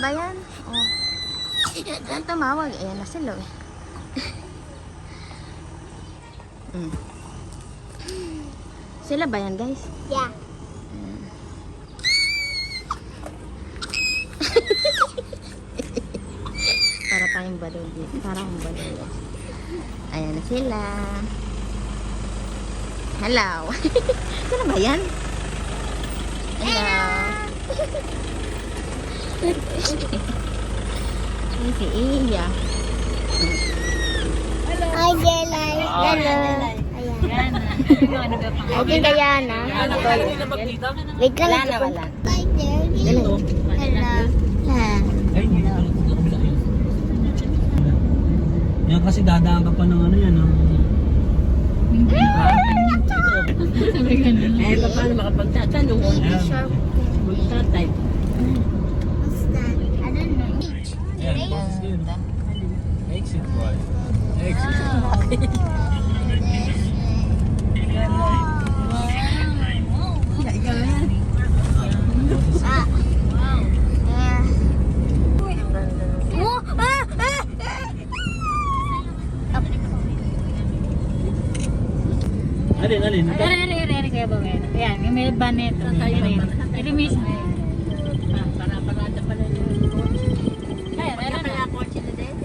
ba yan? Oh. Yan tumawag. Ayan na sila eh. Sila ba yan, guys? Yeah. Para tayong balon dito. Para akong balon. Ayan na sila. Hello. Sila ba yan? Hello. Ini si Iya. Hi, Jelay. Hello. Ayan. Okay, Diana. Wait lang. Wala na, wala. Hi, Jelly. Hello. Ay, hindi na kabila yun. Yan kasi dadaan ka pa ng ano yan. Eh, paano makapagtatanong? Ayan. Magtatype. What's that? I don't know. Ayan. Exit boy. Exit. Alin? Ari kaya ba ngayon? Ayan, yung may ban nito. Ito mismo. Para pala yung kaya, meron na ako sila din.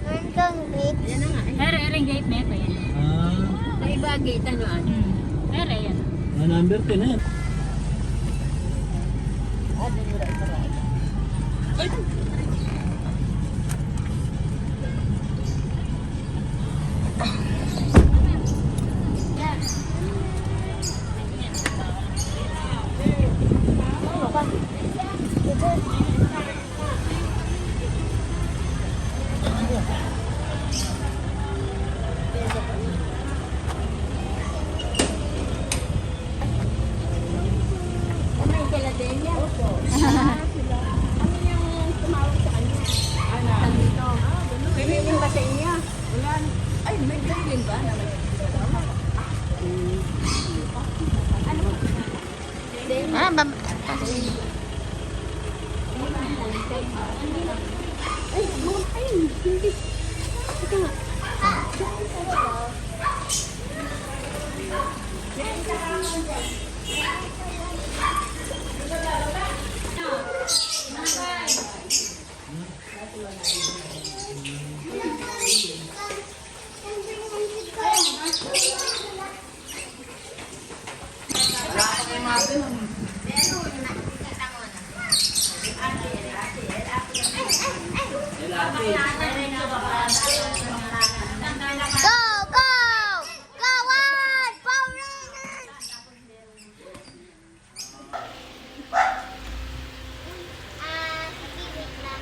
Hanggang gate. Ayan na nga. Meron gate nito. Sa iba gate, ano? Meron yan. Number 10 na yan. Go! Go! Go on! Power Rangers! Sige, wait lang.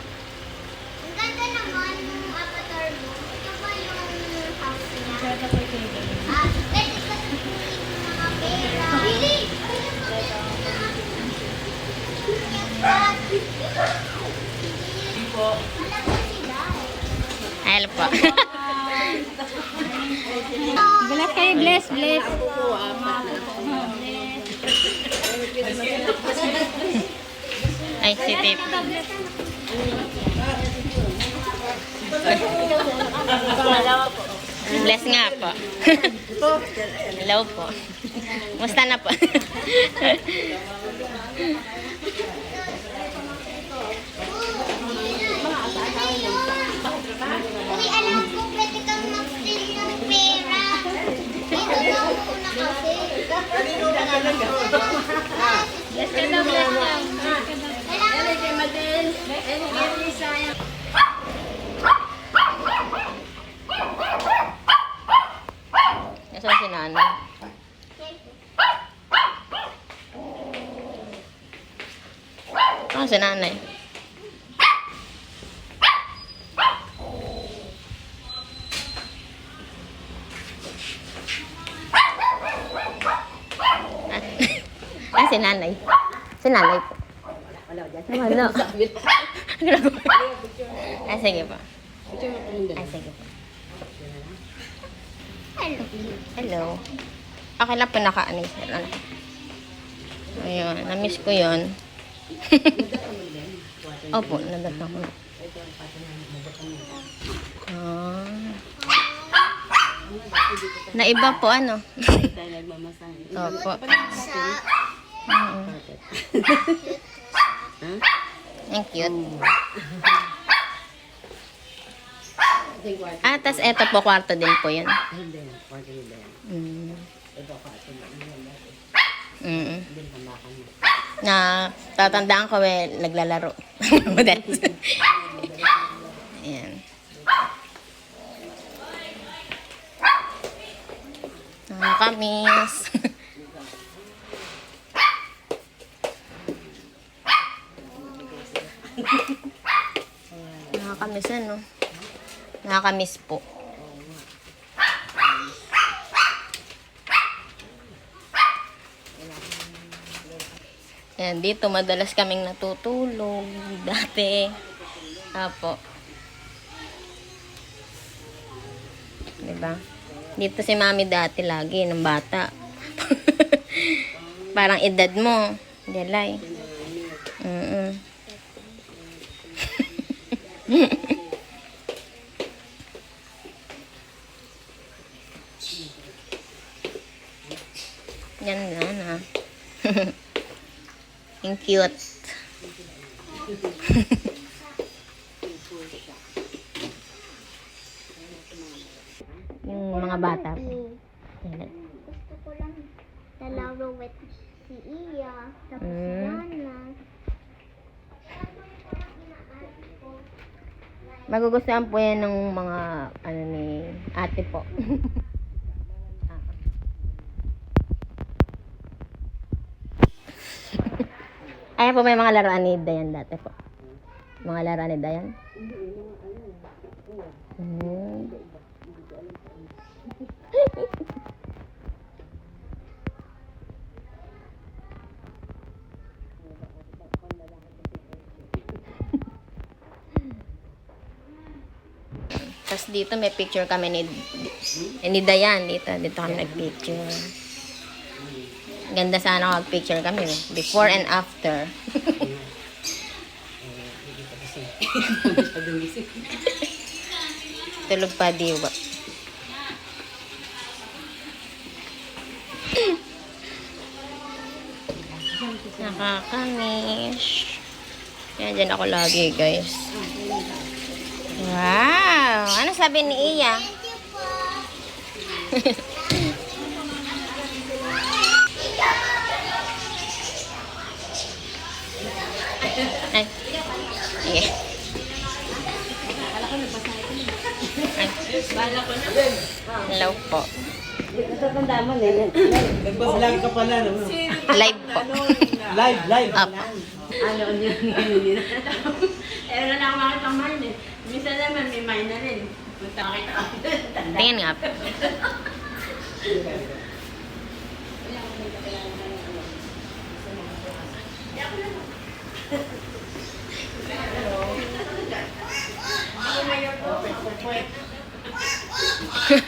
Ang ganda naman yung avatar mo. Ito ba yung house niya? Pwede ba yung mga pera? Really? Hello po. Bless kayo, bless. Ay, si Tip. Bless nga po. Hello po. Musta na po? Uy, alam ko, pwede kang mag-steal ng pera. Dito daw muna kasi. Bless ka daw, bless daw. Nasaan si nanay? Si nanay. Si nanay. Si nanay po. Wala. Ay, sige po. Ay, sige po. Hello. Okay lang po naka-ano yun. Ayun, na-miss ko yun. Opo, nadata ko na. Ah. Na iba po ano? Opo. Oo. Ang cute. Ah, tas eto po, kwarto din po yun. Mm. Mm. Na tatandaan ko naglalaro. Madalas. Ayan. Nakakamis. Nakakamis ano? Nakakamiss po. Ayan, dito madalas kaming natutulog dati. Apo. Diba? Dito si mami dati lagi, ng bata. Parang edad mo. Delay. Yan na. Ang cute. Yung mga bata po. Yan. Gusto ko lang lalaro with si Iya, tapos si Lana. Magugustuhan po yan ng mga ano ni ate po. Ayan po may mga laruan ni Dayan dati po. Mga laruan ni Dayan. Tapos dito may picture kami ni Dayan. Dito kami nag-picture. Ganda sana mag-picture kami. Before and after. Tulog pa diwa. Nakakamiss. Yan, dyan ako lagi, guys. Wow! Ano sabi ni Iya? Ay. Sige. Hello po. Nagbablog ka pala, no? Live po. Live. Up. Ano yun nila. Eh, wala na akong makita mine eh. Minsan naman may mine na rin. Punta kita ako. Tingin nga po.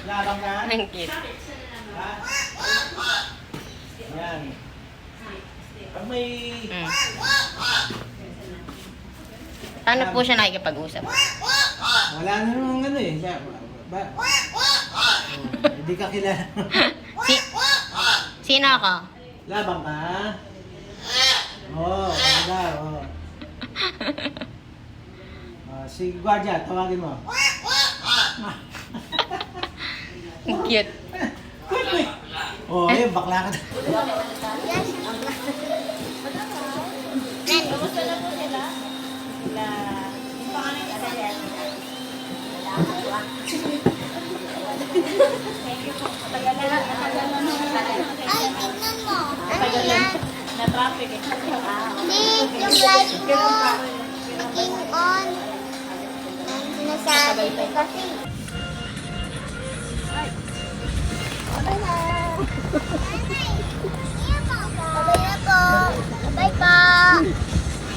Labang ka? Ang cute. Yan. Pag may... Paano po siya nakikipag-usap? Wala na namang ano eh. Hindi ka kilala. Sino ako? Labang ka? Oo, wala. Si Guardia, tawagin mo. Ang cute. Oo, ayun, bakla ka. Ay, tignan mo. Ano yan? Na-traffic eh. Hindi, yung light mo. Naging on. Ang sinasabi ko kasi. Bye na. Bye na po. Bye pa.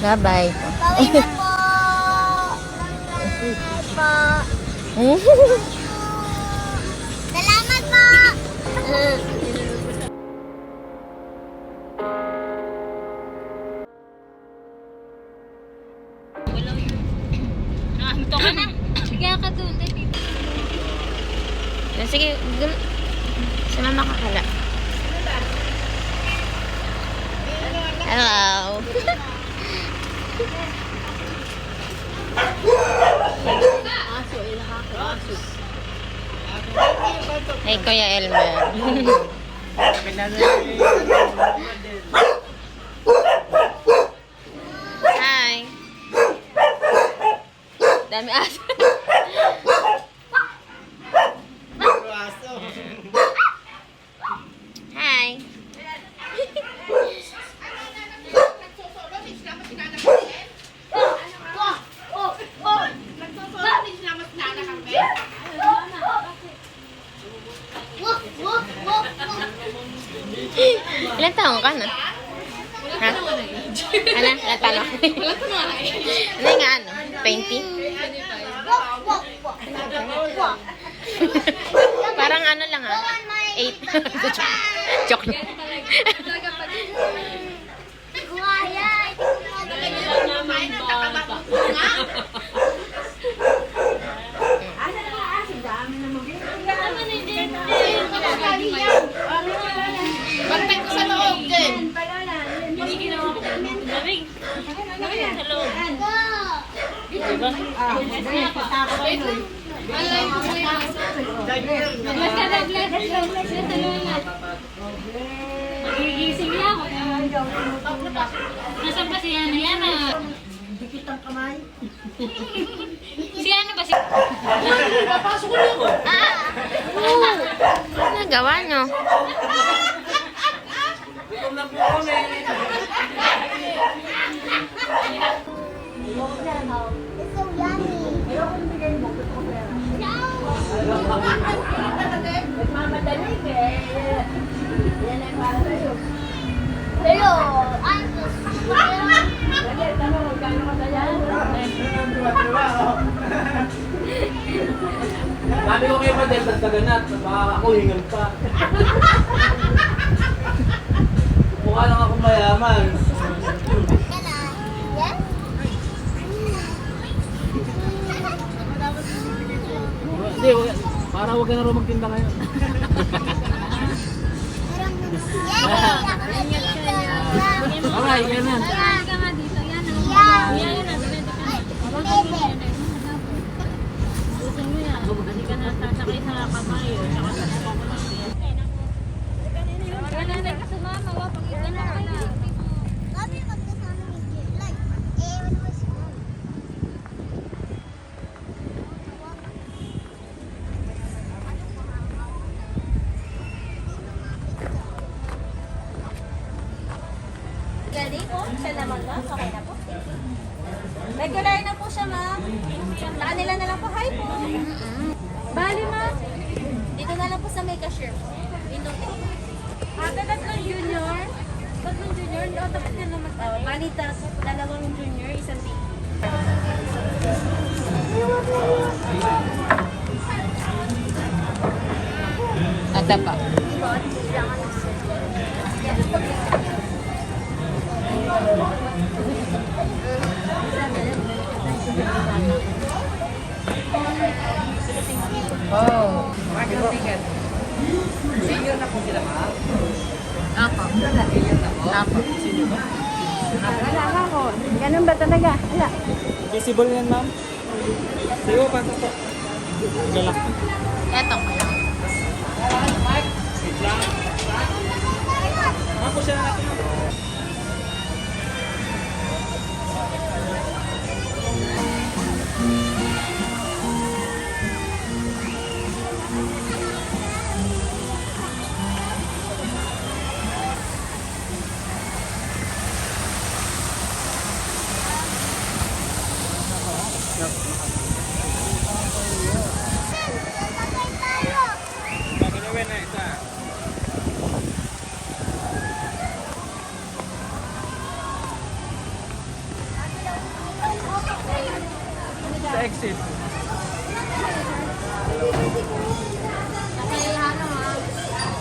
Bye-bye. Bye na po. Bye po. Salamat po. Sige, si mama kakala. Hello. Aso, aso. Hey, Kuya Elmer. Hi. Dami aso. Hi. Ilan taong ka na? Ha? Ano? Ilan taong? Ano yung ano? Painting? Parang ano lang ah. 8. Joke lang. Asa na mga aso? Dami na mga. Bantay ko sa loob, Jen. Hindi ginawa ko. Lamig. Sa loob. Magigising niya ako. Nasaan ba si Yana? Yana? Dikit ang kamay. Si Yana ba si... Papasok ko na ako. Ano nagawa nyo? Gutom na po kami. It's so yummy. Nagmamadali ka eh. Yan ay para sa'yo. Pero, I'm so super. Lagay, tanong, magkano ka sa yan? Sabi ko kayo Madel, tagtaganat. Baka ako hingal pa. Mukha lang ako mayaman. Yes? Hindi, para huwag ka na rin magtinda ngayon. Okay, yan na. Hindi ka na sasakay sa kabayo. Tsaka sa Ready po? Siya naman ba? Okay na po. Regular na po siya, ma'am. Sa kanila na lang po. Hi po. Bali, ma'am. Dito na lang po sa may cashier po. Window 8. Tatlong junior. Tatlong junior. O, tapos na naman. Bali, dalawang junior, isang big. Ada pa. Oh, magang ticket. Senior na po sila, ma'am? Ako. Senior na po? Ako. Senior ba? Wala ako. Ganun ba talaga? Wala. Visible yan, ma'am. Sige, pasok po. Galak. Etong ko lang. Ako siya na natin. Pagkakawin na isa. Sa exit. Kasi ano,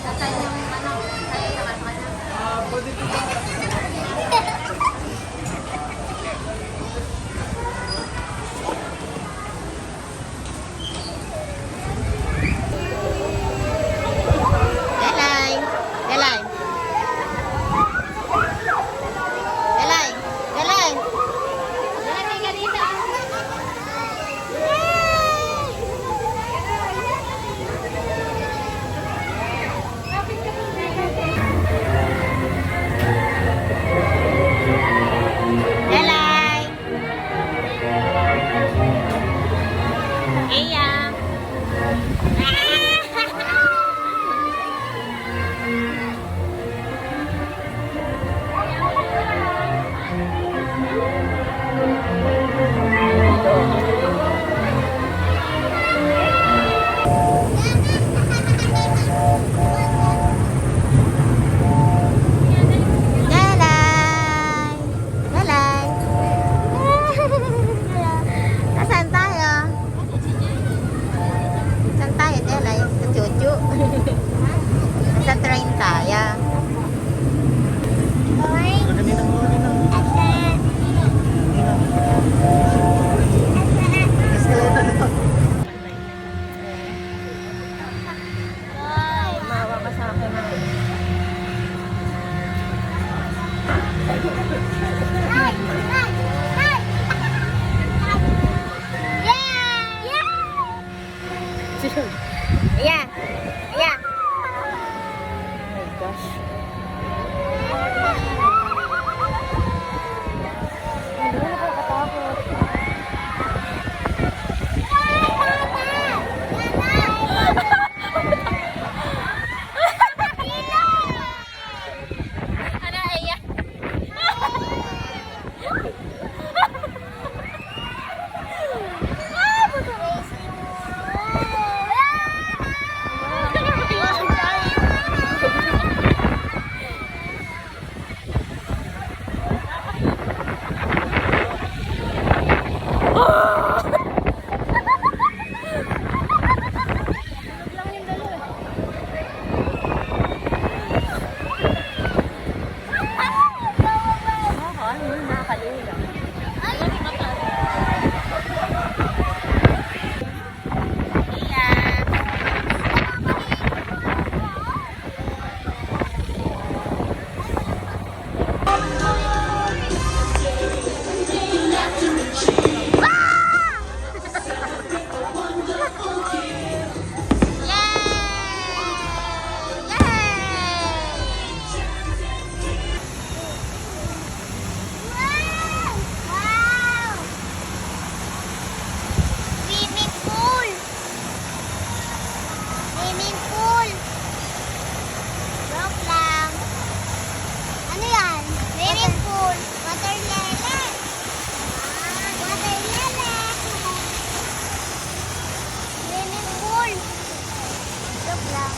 tatay yung ano, tayo sa kanya. Pwede ko ba? Sa train tayo. Oy. Kanina mo, kanina. Escalator na to. Mawa ka sa akin. Yeah. Yeah. Oh gosh. Ano, Aya? Wow! Swimming pool! Swimming pool! Joke lang. Ano yan? Swimming pool. Water lele. Water lele. Swimming pool. Joke lang.